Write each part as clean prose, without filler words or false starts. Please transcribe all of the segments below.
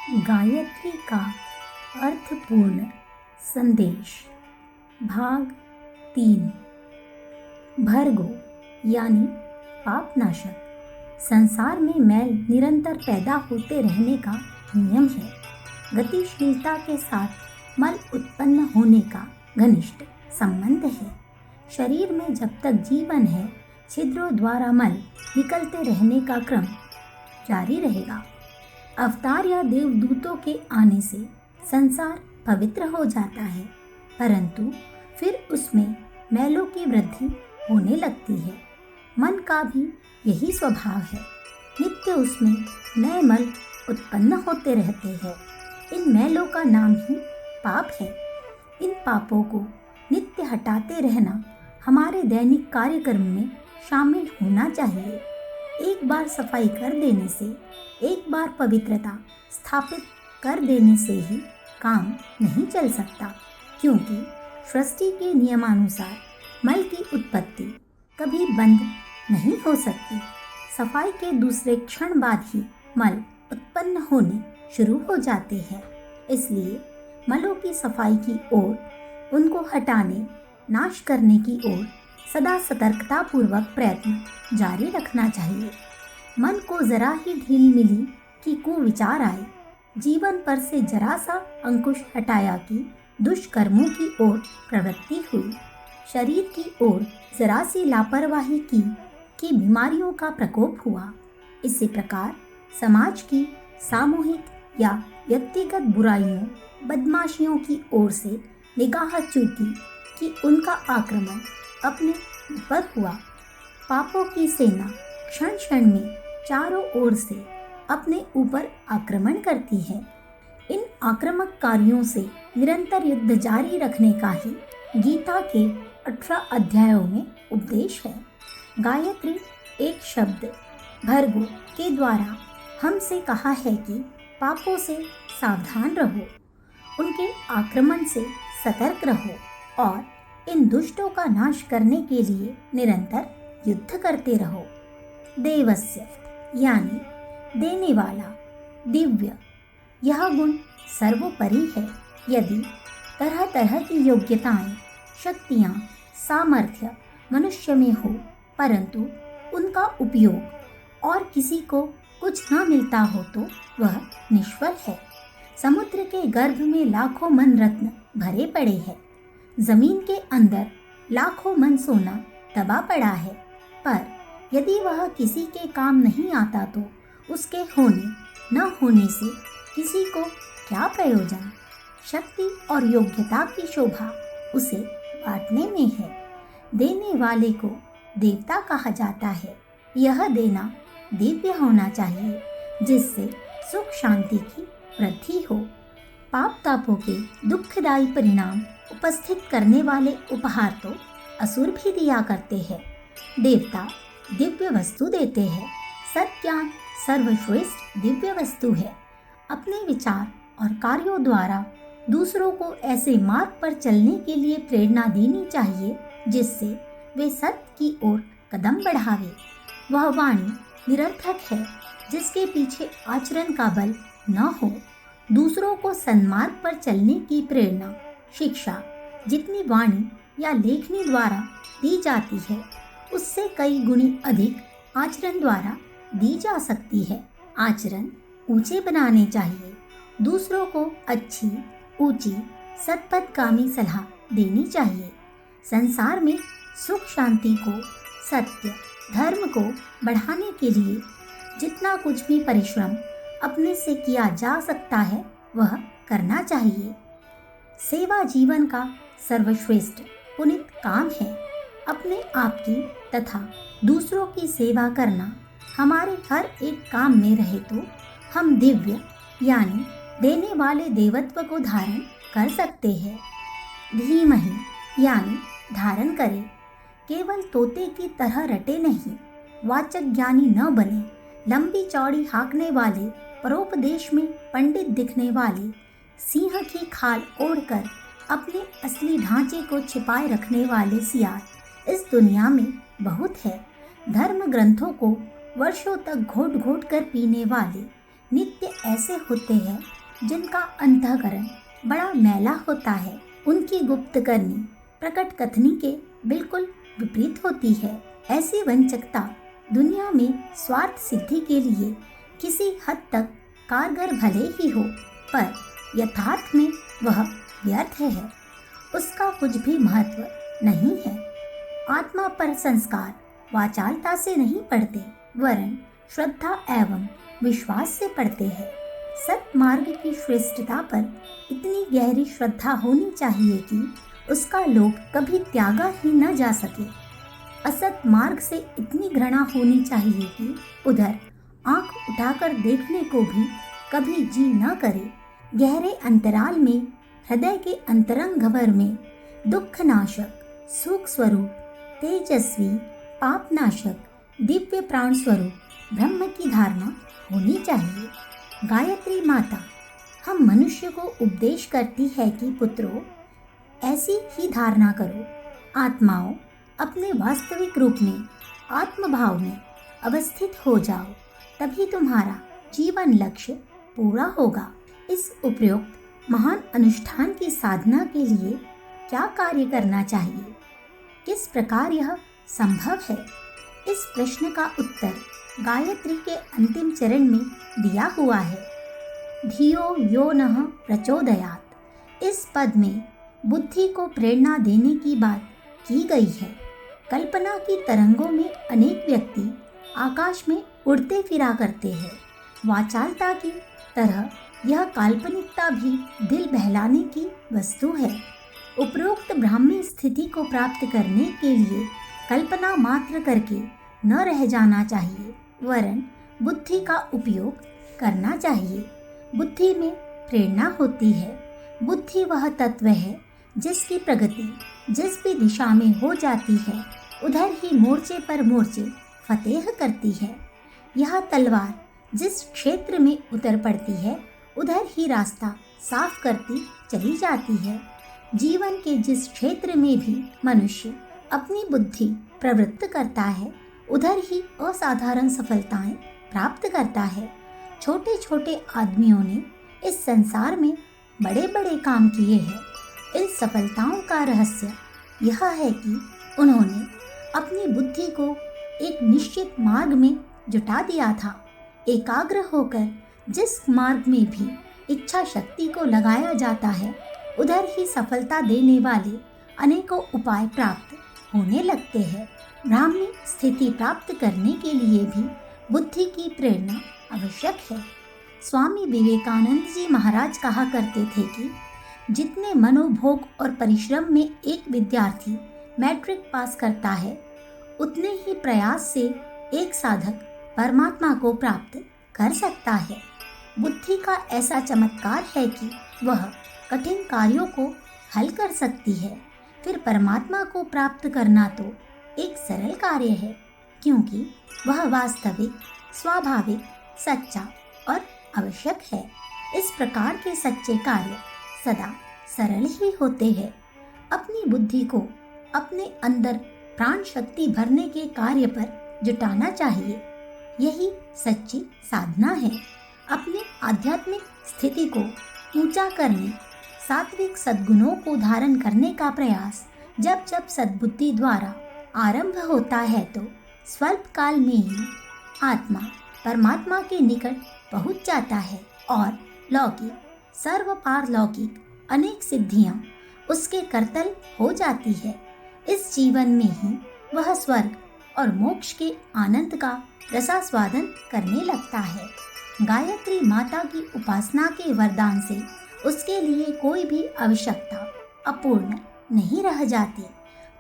गायत्री का अर्थपूर्ण संदेश भाग 3। भर्गो यानी पापनाशक। संसार में मैल निरंतर पैदा होते रहने का नियम है। गतिशीलता के साथ मल उत्पन्न होने का घनिष्ठ संबंध है। शरीर में जब तक जीवन है, छिद्रों द्वारा मल निकलते रहने का क्रम जारी रहेगा। अवतार या देवदूतों के आने से संसार पवित्र हो जाता है, परंतु फिर उसमें मैलों की वृद्धि होने लगती है। मन का भी यही स्वभाव है। नित्य उसमें नए मल उत्पन्न होते रहते हैं। इन मैलों का नाम ही पाप है। इन पापों को नित्य हटाते रहना हमारे दैनिक कार्यक्रम में शामिल होना चाहिए। एक बार सफाई कर देने से, एक बार पवित्रता स्थापित कर देने से ही काम नहीं चल सकता, क्योंकि सृष्टि के नियमानुसार मल की उत्पत्ति कभी बंद नहीं हो सकती। सफाई के दूसरे क्षण बाद ही मल उत्पन्न होने शुरू हो जाते हैं। इसलिए मलों की सफाई की ओर, उनको हटाने, नाश करने की ओर सदा सतर्कतापूर्वक प्रयत्न जारी रखना चाहिए। मन को जरा ही ढील मिली कि कुविचार आए, जीवन पर से जरा सा अंकुश हटाया कि दुष्कर्मों की ओर प्रवृत्ति हुई, शरीर की ओर जरा सी लापरवाही की कि बीमारियों का प्रकोप हुआ। इसी प्रकार समाज की सामूहिक या व्यक्तिगत बुराइयों, बदमाशियों की ओर से निगाह चूकी कि उनका आक्रमण अपने ऊपर हुआ। पापों की सेना क्षण क्षण में चारों ओर से अपने ऊपर आक्रमण करती है। इन आक्रामक कार्यों से निरंतर युद्ध जारी रखने का ही गीता के 18 अध्यायों में उपदेश है। गायत्री एक शब्द भर्गो के द्वारा हमसे कहा है कि पापों से सावधान रहो, उनके आक्रमण से सतर्क रहो और इन दुष्टों का नाश करने के लिए निरंतर युद्ध करते रहो। देवस्य यानी देने वाला, दिव्य, यह गुण सर्वोपरि है। यदि तरह तरह की योग्यताएं, शक्तियां, सामर्थ्य मनुष्य में हो, परंतु उनका उपयोग और किसी को कुछ न मिलता हो तो वह निष्फल है। समुद्र के गर्भ में लाखों मन रत्न भरे पड़े हैं। जमीन के अंदर लाखों मन सोना दबा पड़ा है, पर यदि वह किसी के काम नहीं आता तो उसके होने न होने से किसी को क्या प्रयोजन। शक्ति और योग्यता की शोभा उसे बांटने में है। देने वाले को देवता कहा जाता है। यह देना दिव्य होना चाहिए, जिससे सुख शांति की वृद्धि हो। पाप तापों के दुखदायी परिणाम उपस्थित करने वाले उपहार तो असुर भी दिया करते हैं। देवता दिव्य वस्तु देते हैं। सत्ज्ञान सर्वश्रेष्ठ दिव्य वस्तु है। अपने विचार और कार्यों द्वारा दूसरों को ऐसे मार्ग पर चलने के लिए प्रेरणा देनी चाहिए जिससे वे सत्य की ओर कदम बढ़ावे। वह वाणी निरर्थक है जिसके पीछे आचरण का बल न हो। दूसरों को सन्मार्ग पर चलने की प्रेरणा, शिक्षा जितनी वाणी या लेखनी द्वारा दी जाती है, उससे कई गुणी अधिक आचरण द्वारा दी जा सकती है। आचरण ऊंचे बनाने चाहिए। दूसरों को अच्छी, ऊंची, सत्पथगामी सलाह देनी चाहिए। संसार में सुख शांति को, सत्य धर्म को बढ़ाने के लिए जितना कुछ भी परिश्रम अपने से किया जा सकता है वह करना चाहिए। सेवा जीवन का सर्वश्रेष्ठ पुनीत काम है। अपने आप की तथा दूसरों की सेवा करना हमारे हर एक काम में रहे तो हम दिव्य यानी देने वाले देवत्व को धारण कर सकते हैं। धीमहि यानी धारण करें। केवल तोते की तरह रटे नहीं, वाचक ज्ञानी न बने। लंबी चौड़ी हाँकने वाले, परोपदेश में पंडित दिखने वाले, सिंह की खाल ओढ़कर अपने असली ढांचे को छिपाए रखने वाले सियार इस दुनिया में बहुत है। धर्म ग्रंथों को वर्षों तक घोट घोट कर पीने वाले, नित्य ऐसे होते हैं जिनका अंतःकरण बड़ा मैला होता है। उनकी गुप्त करनी प्रकट कथनी के बिल्कुल विपरीत होती है। ऐसी वंचकता दुनिया में स्वार्थ सिद्धि के लिए किसी हद तक कारगर भले ही हो, पर यथार्थ में वह व्यर्थ है। उसका कुछ भी महत्व नहीं है। आत्मा पर संस्कार वाचालता से नहीं पड़ते, वरन श्रद्धा एवं विश्वास से पड़ते हैं। सत्मार्ग की श्रेष्ठता पर इतनी गहरी श्रद्धा होनी चाहिए कि उसका लोभ कभी त्यागा ही न जा सके। असत मार्ग से इतनी घृणा होनी चाहिए कि उधर आंख उठाकर देखने को भी कभी जी न करे। गहरे अंतराल में हृदय के अंतरंग घवर में दुखनाशक, सुख स्वरूप, तेजस्वी, पापनाशक, दिव्य प्राण स्वरूप ब्रह्म की धारणा होनी चाहिए। गायत्री माता हम मनुष्य को उपदेश करती है कि पुत्रों, ऐसी ही धारणा करो। आत्माओं, अपने वास्तविक रूप में आत्मभाव में अवस्थित हो जाओ, तभी तुम्हारा जीवन लक्ष्य पूरा होगा। इस उपयुक्त महान अनुष्ठान की साधना के लिए क्या कार्य करना चाहिए? किस प्रकार यह संभव है? इस प्रश्न का उत्तर गायत्री के अंतिम चरण में दिया हुआ है। धियो यो नः प्रचोदयात्। इस पद में बुद्धि को प्रेरणा देने की बात की गई है। कल्पना की तरंगों में अनेक व्यक्ति आकाश में उड़ते फिरा करते हैं। वाचालता की तरह यह काल्पनिकता भी दिल बहलाने की वस्तु है। उपरोक्त ब्राह्मी स्थिति को प्राप्त करने के लिए कल्पना मात्र करके न रह जाना चाहिए, वरन बुद्धि का उपयोग करना चाहिए। बुद्धि में प्रेरणा होती है। बुद्धि वह तत्व है जिसकी प्रगति जिस भी दिशा में हो जाती है, उधर ही मोर्चे पर मोर्चे फतेह करती है। यह तलवार जिस क्षेत्र में उतर पड़ती है, उधर ही रास्ता साफ करती चली जाती है। जीवन के जिस क्षेत्र में भी मनुष्य अपनी बुद्धि प्रवृत्त करता है, उधर ही असाधारण सफलताएं प्राप्त करता है। छोटे छोटे आदमियों ने इस संसार में बड़े बड़े काम किए हैं। इन सफलताओं का रहस्य यह है कि उन्होंने अपनी बुद्धि को एक निश्चित मार्ग में जुटा दिया था। एकाग्र होकर जिस मार्ग में भी इच्छा शक्ति को लगाया जाता है, उधर ही सफलता देने वाले अनेकों उपाय प्राप्त होने लगते हैं। ब्राह्मी स्थिति प्राप्त करने के लिए भी बुद्धि की प्रेरणा आवश्यक है। स्वामी विवेकानंद जी महाराज कहा करते थे कि जितने मनोभोग और परिश्रम में एक विद्यार्थी मैट्रिक पास करता है, उतने ही प्रयास से एक साधक परमात्मा को प्राप्त कर सकता है। बुद्धि का ऐसा चमत्कार है कि वह कठिन कार्यों को हल कर सकती है। फिर परमात्मा को प्राप्त करना तो एक सरल कार्य है, क्योंकि वह वास्तविक, स्वाभाविक, सच्चा और आवश्यक है। इस प्रकार के सच्चे कार्य सदा सरल ही होते हैं। अपनी बुद्धि को अपने अंदर प्राण शक्ति भरने के कार्य पर जुटाना चाहिए। यही सच्ची साधना है। अपने आध्यात्मिक स्थिति को ऊंचा करने, सात्विक सद्गुणों को धारण करने का प्रयास जब जब सद्बुद्धि द्वारा आरंभ होता है, तो स्वल्प काल में ही आत्मा परमात्मा के निकट पहुंच जाता है और लौकिक, सर्वपारलौकिक अनेक सिद्धियां उसके करतल हो जाती है। इस जीवन में ही वह स्वर्ग और मोक्ष के आनंद का रसास्वादन करने लगता है। गायत्री माता की उपासना के वरदान से उसके लिए कोई भी आवश्यकता अपूर्ण नहीं रह जाती।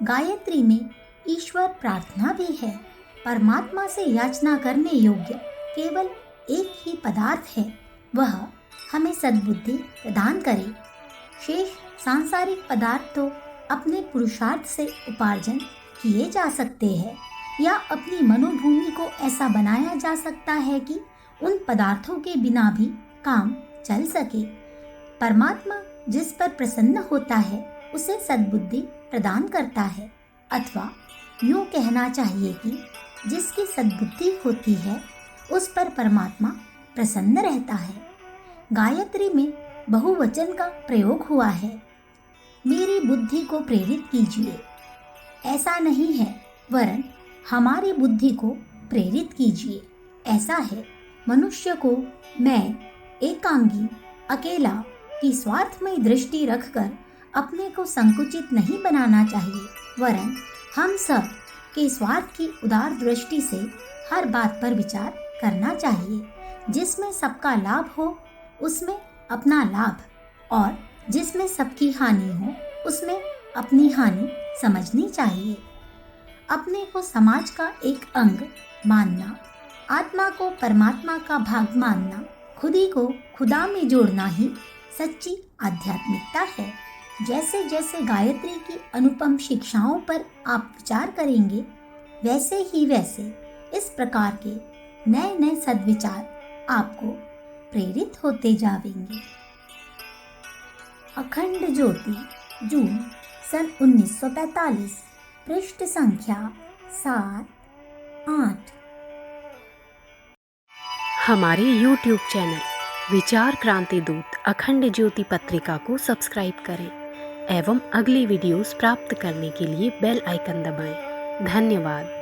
गायत्री में ईश्वर प्रार्थना भी है। परमात्मा से याचना करने योग्य केवल एक ही पदार्थ है, वह हमें सद्बुद्धि प्रदान करे। शेष सांसारिक पदार्थ तो अपने पुरुषार्थ से उपार्जन किए जा सकते हैं, या अपनी मनोभूमि को ऐसा बनाया जा सकता है कि उन पदार्थों के बिना भी काम चल सके। परमात्मा जिस पर प्रसन्न होता है, उसे सद्बुद्धि प्रदान करता है, अथवा यूँ कहना चाहिए कि जिसकी सद्बुद्धि होती है, उस पर परमात्मा प्रसन्न रहता है। गायत्री में बहुवचन का प्रयोग हुआ है। मेरी बुद्धि को प्रेरित कीजिए, ऐसा नहीं है, वरन हमारी बुद्धि को प्रेरित कीजिए, ऐसा है। मनुष्य को मैं, एकांगी, अकेला की स्वार्थमय दृष्टि रखकर अपने को संकुचित नहीं बनाना चाहिए, वरन हम सब के स्वार्थ की उदार दृष्टि से हर बात पर विचार करना चाहिए। जिसमें सबका लाभ हो उसमें अपना लाभ, और जिसमें सबकी हानि हो उसमें अपनी हानि समझनी चाहिए। अपने को समाज का एक अंग मानना, आत्मा को परमात्मा का भाग मानना, खुदी को खुदा में जोड़ना ही सच्ची आध्यात्मिकता है। जैसे जैसे गायत्री की अनुपम शिक्षाओं पर आप विचार करेंगे, वैसे ही वैसे इस प्रकार के नए नए सद्विचार आपको प्रेरित होते जाएंगे। अखंड ज्योति, जून सन 1945, पृष्ठ संख्या 7-8। हमारे YouTube चैनल विचार क्रांति दूत अखंड ज्योति पत्रिका को सब्सक्राइब करें एवं अगली वीडियोस प्राप्त करने के लिए बेल आइकन दबाएं। धन्यवाद।